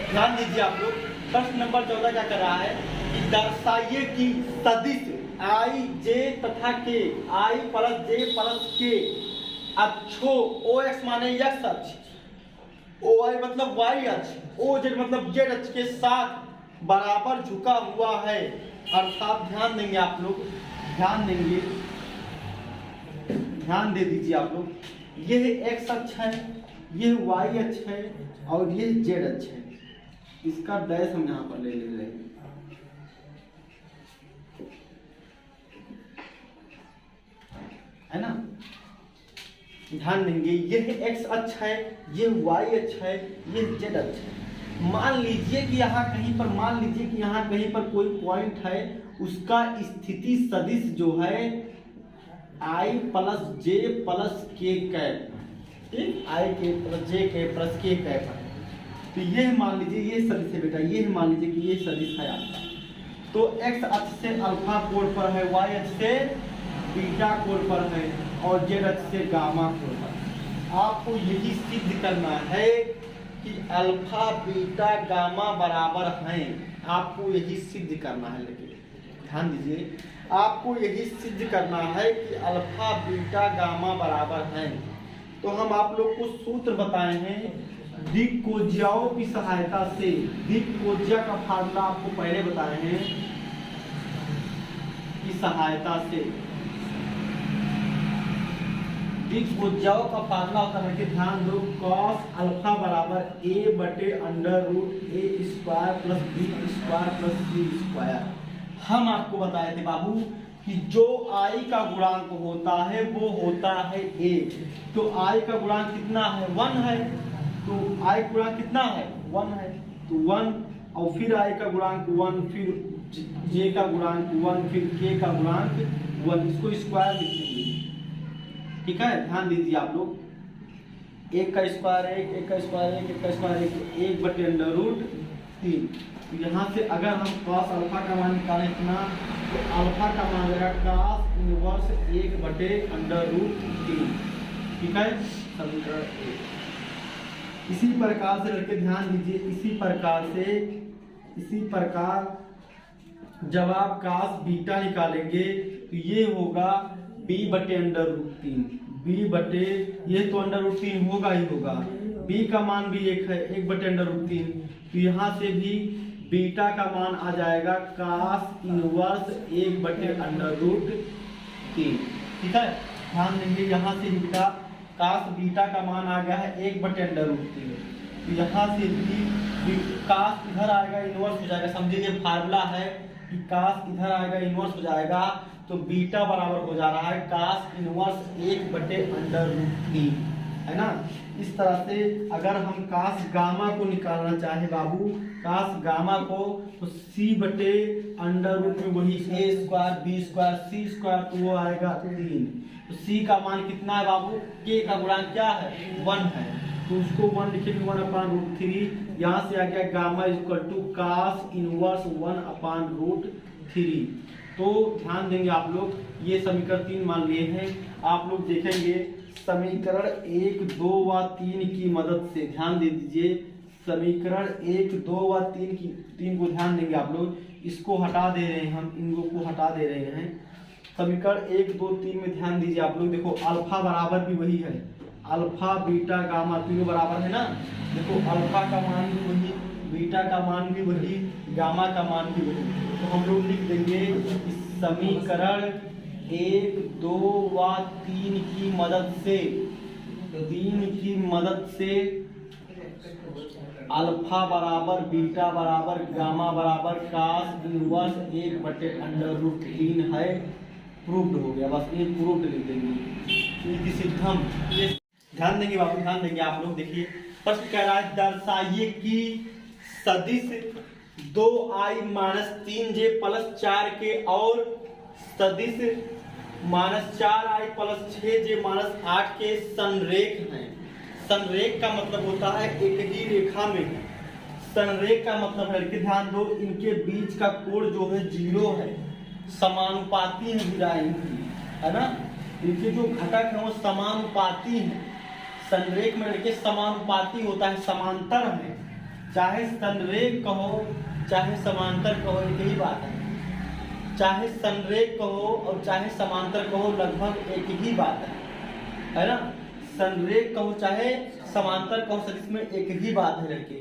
ध्यान दीजिए आप लोग। प्रश्न नंबर 14 क्या कर रहा है कि दर्शाइए कि सदिश आई जे तथा के आई प्लस जे प्लस के अक्षों ओ एक्स माने एक्स अक्ष, ओ वाई मतलब वाई अक्ष, ओ जेड मतलब जेड अक्ष के साथ बराबर झुका हुआ है। अर्थात ध्यान देंगे आप लोग, ध्यान देंगे, ध्यान दे दीजिए आप लोग, यह एक्स अक्ष है, यह वाई अक्ष है और यह जेड अक्ष है। इसका डैश हम यहाँ पर ले रहे हैं, है ना। ध्यान देंगे, यह एक्स अक्ष है, यह वाई अक्ष है, यह जेड अक्ष है। मान लीजिए कि यहाँ कहीं पर, मान लीजिए कि यहाँ कहीं पर कोई पॉइंट है, उसका स्थिति सदिश जो है आई प्लस जे प्लस के कैप, ठीक, आई के प्लस जे के प्लस के कैप है। तो ये मान लीजिए ये सदिश है बेटा, ये मान लीजिए कि ये सदिश है आपका। तो एक्स अक्ष से अल्फा कोण पर है, वाई अक्ष से बीटा कोण पर है और जेड अक्ष से गामा कोण पर। आपको यही सिद्ध करना है कि अल्फा बीटा गामा बराबर हैं। आपको यही सिद्ध करना है, लेकिन ध्यान दीजिए, आपको यही सिद्ध करना है कि अल्फा बीटा गामा बराबर हैं। तो हम आप लोग को सूत्र बताए हैं दिक्कोज्याओं की सहायता से। दिक्कोज्या का फार्मूला आपको पहले बताए हैं की सहायता से। दिक्कोज्याओं का फार्मूला होता है कि ध्यान दो, कॉस अल्फा बराबर ए बटे under root a square plus b square plus c square. हम आपको बताए थे बाबू कि जो आई का गुणांक होता है वो होता है ए। तो आई का गुणांक कितना है? 1 है। तो आई का गुणांक कितना है? 1 है। तो 1 और फिर आई का गुणांक 1, फिर जे का गुणांक 1, फिर के का गुणांक 1। इसको स्क्वायर लिखेंगे, ठीक है। ध्यान दीजिए आप लोग, 1 का स्क्वायर 1, 1 का स्क्वायर 1, 1 का स्क्वायर 1 बटे अंडर रूट 3। तो यहाँ से अगर हम cos अल्फा का मान निकालें इतना, तो अल्फा का मान आएगा cos इनवर्स 1 बटे अंडर रूट 3, ठीक है, समीकरण 1। इसी प्रकार से लड़के ध्यान दीजिए, इसी प्रकार जब आप cos बीटा निकालेंगे तो ये होगा b बटे अंडर रूट 3, b बटे, ये तो अंडर रूट 3 होगा ही होगा, b का मान भी 1 है, 1 बटे अंडर रूट 3। तो यहाँ से भी बीटा का मान आ जाएगा cos इनवर्स 1 बटे अंडर रूट 3, ठीक है। ध्यान देंगे, यहाँ से बीटा cos बीटा का मान आ गया है 1 बटे अंडर रूट 3। तो यहाँ से भी cos इधर आएगा, इनवर्स हो जाएगा। समझिए फार्मूला है कि cos इधर आएगा, इनवर्स हो जाएगा, तो बीटा बराबर हो जा रहा है cos इनवर्स 1 बटे अंडर रूट 3, है ना। इस तरह से अगर हम cos गामा को निकालना चाहे बाबू, cos गामा को, तो c बटे अंडर रूट में वही a square b square c square, तो वो आएगा 3। तो c का मान कितना है बाबू? k का गुणांक क्या है? 1 है। तो उसको 1 लिखेंगे, 1 अपान रूट 3। यहाँ से आ गया gamma equal to cos inverse 1 upon root 3। तो ध्यान देंगे आप लोग, ये समीकरण 3 मान लिए हैं। आप लोग देखेंगे समीकरण 1, 2 व 3 की मदद से, ध्यान दे दीजिए, समीकरण 1, 2 व 3 को ध्यान देंगे आप लोग। इसको हटा दे रहे हैं हम, इन लोग को हटा दे रहे हैं। समीकरण 1, 2, 3 में ध्यान दीजिए आप लोग, देखो अल्फा बराबर भी वही है, अल्फा बीटा गामा तीनों बराबर है ना। देखो अल्फा का मान भी वही, बीटा का मान भी वही, गामा का मान भी वही। तो हम लोग लिख देंगे समीकरण 1, 2 व 3 की मदद से अल्फा बराबर बीटा बराबर गामा बराबर cos इनवर्स 1 बटे अंडर रूट 3 है, प्रूव्ड हो गया। बस ये प्रूव्ड लिख देंगे, सिद्धम। ध्यान देंगे बाबू, ध्यान देंगे आप लोग। देखिए प्रश्न कह रहा है दर्शाइए कि सदिश 2i माइनस 3j प्लस 4 के और सदिश minus 4i plus 6j minus 8 के संरेख हैं। संरेख का मतलब होता है एक ही रेखा में। संरेख का मतलब है कि ध्यान दो, इनके बीच का कोण जो है 0 है, समानुपाती है विराएं इनकी, है ना। इनके जो घटक है वो समानुपाती है। संरेख में लड़के समानुपाती होता है, समांतर है, चाहे संरेख कहो चाहे समांतर कहो एक ही बात है। चाहे संरेख कहो और चाहे समांतर कहो लगभग एक ही बात है ना। संरेख कहो चाहे समांतर कहो सदिश में एक ही बात है लड़के।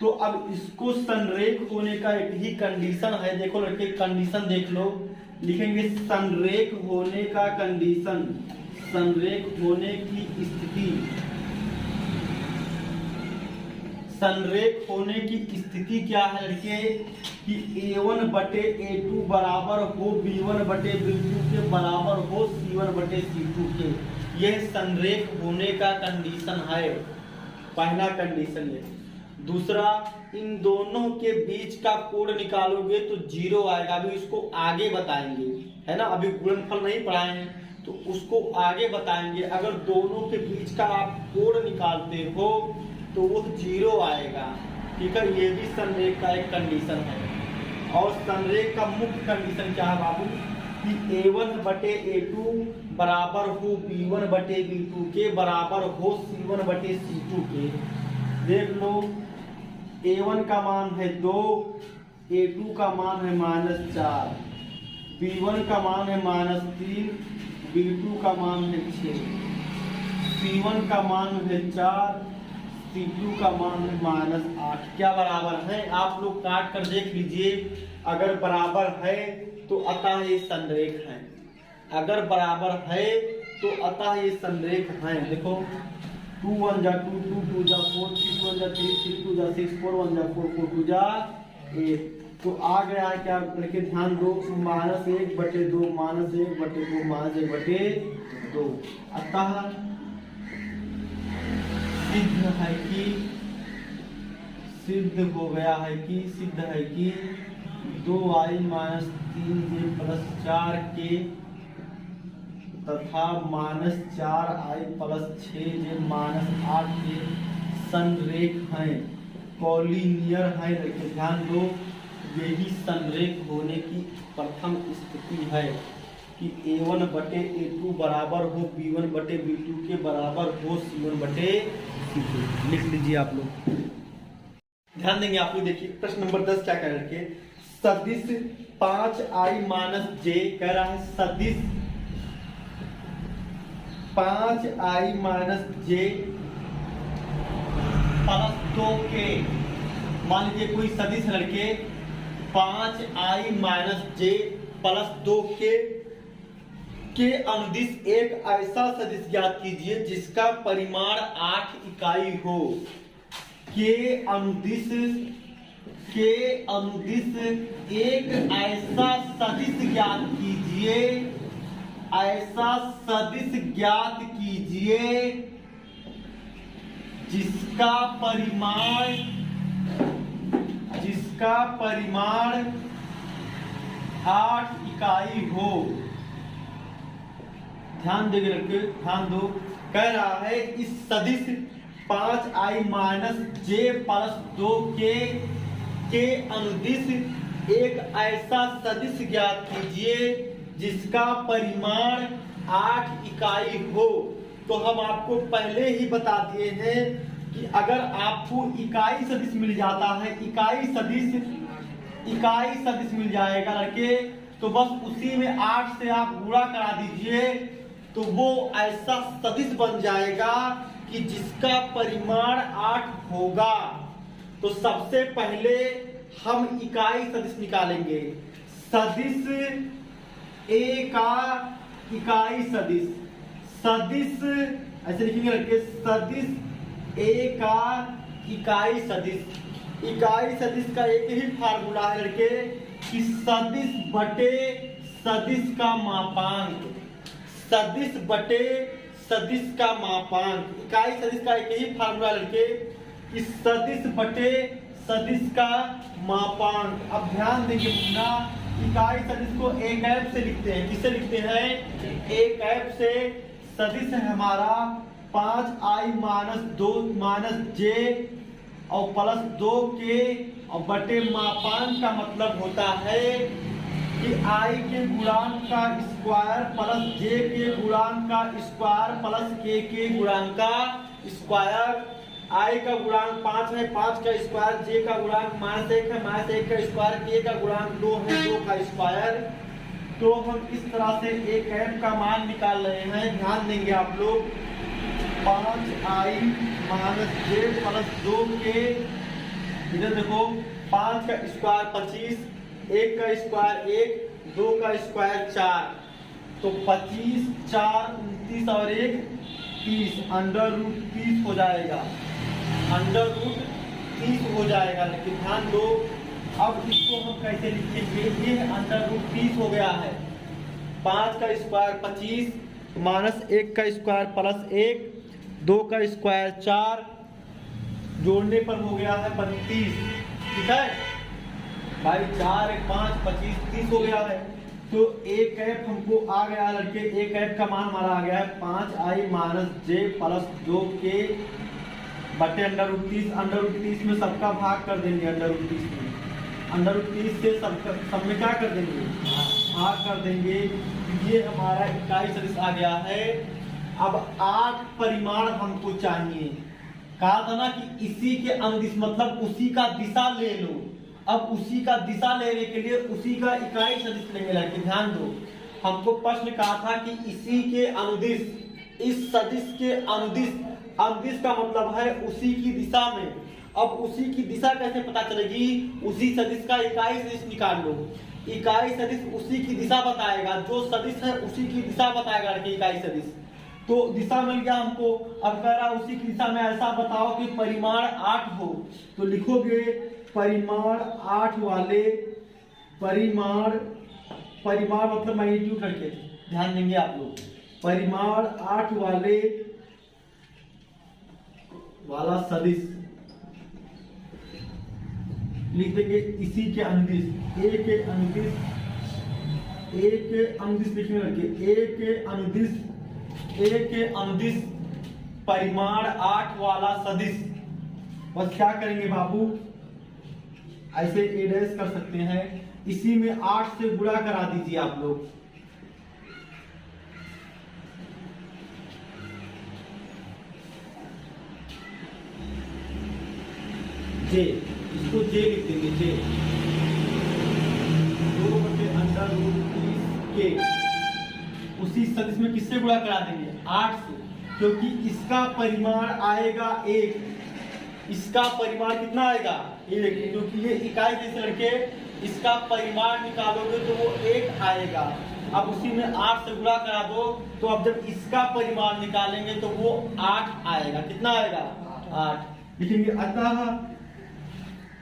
तो अब इसको संरेख होने का एक ही कंडीशन है। देखो लड़के कंडीशन देख लो, लिखेंगे संरेख होने का कंडीशन, संरेख होने की स्थिति, संरेख होने की स्थिति क्या है लड़के कि A1 बटे A2 बराबर हो B1 बटे B2 के बराबर हो C1 बटे C2 के। यह संरेख होने का कंडीशन है, पहला कंडीशन है। दूसरा, इन दोनों के बीच का कोण निकालोगे तो 0 आएगा। अभी इसको आगे बताएंगे है ना, अभी गुणनफल नहीं पढ़ाए हैं तो उसको आगे बताएंगे। अगर दोनों के बीच का आप कोण निकालते हो तो वो 0 आएगा, ठीक है। ये भी संरेख का एक कंडीशन है। और संरेख का मुख्य कंडीशन क्या है बाबू कि A1 बटे A2 बराबर हो B1 बटे B2 के बराबर हो C1 बटे C2 के। देख लो A1 का मान है 2, A2 का मान है -4, B1 का मान है -3, B2 का मान है 6, C1 का मान है 4, C2 का मान है -8। क्या बराबर है? आप लोग काट कर देख लीजिए। अगर बराबर है तो अतः ये संरेख है, अगर बराबर है तो अतः ये संरेख है। देखो 2 1 जा 2, 2 2 जा 4, 6 1 जा 3, 6 2 जा 6, 4 1 जा 4, 4 2 जा 8। तो आ गया है क्या लड़के, ध्यान दो, -1 बटे 2, -1 बटे 2, -1 बटे 2। अतः सिद्ध है कि, सिद्ध हो गया है कि, सिद्ध है कि 2i - 3j + 4k तथा -4i + 6j - 8k संरेख हैं, कॉलिनियर हैं। लेकिन ध्यान दो, यही संरेख होने की प्रथम स्थिति है कि A1 बटे A2 बराबर हो B1 बटे B2 के बराबर हो C1 बटे C2। लिख लीजिए आप लोग, ध्यान देंगे आप लोग। देखिए प्रश्न नंबर 10 क्या कह रहे हैं, सदिश 5i - j कह रहा है, सदिश 5i - j + 2k। मान लीजिए कोई सदिश है लड़के 5i - j + 2k के अनुदिश एक ऐसा सदिश ज्ञात कीजिए जिसका परिमाण 8 इकाई हो। के अनुदिश एक ऐसा सदिश ज्ञात कीजिए, ऐसा सदिश ज्ञात कीजिए जिसका परिमाण 8 इकाई हो। ध्यान देंगे लड़के, ध्यान दो। कह रहा है इस सदिश 5i - j + 2k के अनुदिश एक ऐसा सदिश ज्ञात कीजिए जिसका परिमाण 8 इकाई हो। तो हम आपको पहले ही बता दिए हैं कि अगर आपको इकाई सदिश मिल जाता है, इकाई सदिश मिल जाएगा लड़के, तो बस उसी में 8 से आप गुणा करा दीजिए तो वो ऐसा सदिश बन जाएगा कि जिसका परिमाण 8 होगा। तो सबसे पहले हम इकाई सदिश निकालेंगे। सदिश A का इकाई सदिश, सदिश ऐसे लिखेंगे लड़के, सदिश A का इकाई सदिश। इकाई सदिश का एक ही फार्मूला है लड़के कि सदिश बटे सदिश का मापांक, सदिश बटे सदिश का मापांक। इकाई सदिश का एक ही फार्मूला लड़के कि सदिश बटे सदिश का मापांक। अब ध्यान देंगे मुन्ना, इकाई सदिश को A कैप से लिखते हैं। किससे लिखते हैं? A कैप से। सदिश है हमारा 5i - 2 - j और +2k और बटे मापांक का मतलब होता है कि i के गुणांक का स्क्वायर प्लस j के गुणांक का स्क्वायर प्लस k के गुणांक का स्क्वायर। आई का गुणांक 5 है, 5 का स्क्वायर, जे का गुणांक -1 है, -1 का स्क्वायर, के का गुणांक 2 है, 2 का स्क्वायर। तो हम इस तरह से एक एफ का मान निकाल रहे हैं। ध्यान देंगे आप लोग, 5i - j + 2k, इधर देखो 5 का स्क्वायर 25, 1 का स्क्वायर 1, 2 का स्क्वायर 4, तो 25, 4, 29 और 1 30, √30 हो जाएगा, √30 हो जाएगा। लेकिन ध्यान दो, अब इसको हम कैसे लिखेंगे, ये √30 हो गया है। 5 का स्क्वायर 25 -1 का स्क्वायर +1, 2 का स्क्वायर 4, जोड़ने पर हो गया है 32। ठीक है भाई, 4, 1, 5, 25, 30 हो गया है। तो एक एफ हमको आ गया लड़के, एक एफ का मान हमारा आ गया है 5i - j + 2k बटे √30। √30 में सबका भाग कर देंगे, √30 में, √30 से सब में क्या कर देंगे, भाग कर देंगे। ये हमारा इकाई सदिश आ गया है। अब 8 परिमाण हमको चाहिए। कहा था ना कि इसी के अनुदिश, मतलब उसी का दिशा ले लो। अब उसी का दिशा लेने के लिए उसी का इकाई सदिश लेंगे लड़के। ध्यान दो, हमको प्रश्न कहा था कि इसी के अनुदिश, इस सदिश के अनुदिश, अनुदिश का मतलब है उसी की दिशा में। अब उसी की दिशा कैसे पता चलेगी, उसी सदिश का इकाई सदिश निकाल लो। इकाई सदिश उसी की दिशा बताएगा, जो सदिश है उसी की दिशा बताएगा लड़के, इकाई सदिश। तो दिशा मिल गया हमको। अब कह रहा उसी की दिशा में ऐसा बताओ कि परिमाण 8 हो, तो लिखोगे परिमाण 8 वाले, परिमाण मतलब मैग्नीट्यूड करके ध्यान देंगे आप लोग, परिमाण 8 वाला सदिश लिख देंगे। इसी के अनुदिश, ए के अनुदिश, ए के अनुदिश लिखने लगे, ए के अनुदिश परिमाण 8 वाला सदिश। बस क्या करेंगे बाबू, ऐसे एडेस कर सकते हैं, इसी में 8 से गुणा करा दीजिए आप लोग। जे, इसको जे लिख देंगे, जे 2/√30k। उसी सदिश में किससे गुणा करा देंगे, 8 से, क्योंकि इसका परिमाण आएगा 1, इसका परिमाण कितना आएगा 1, क्योंकि ये इकाई कैसे लड़के, इसका परिमाण निकालोगे तो वो 1 आएगा। अब उसी में 8 से गुणा करा दो, तो अब जब इसका परिमाण निकालेंगे तो वो 8 आएगा। कितना आएगा, 8 लिखेंगे। अतः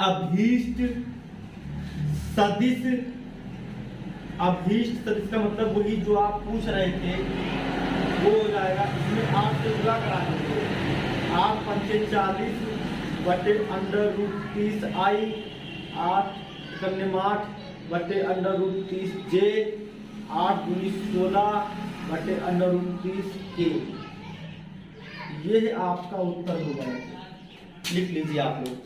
अभीष्ट सदिश, अभीष्ट सदिश का मतलब वही जो आप पूछ रहे थे वो हो जाएगा। इसमें 8 से गुणा करा देंगे, 8 × 5 = 40 बटे √30i, 8 × 8 बटे √30j, 8 × 16 बटे √30k। ये आपका उत्तर होगा, लिख लीजिए आप लोग।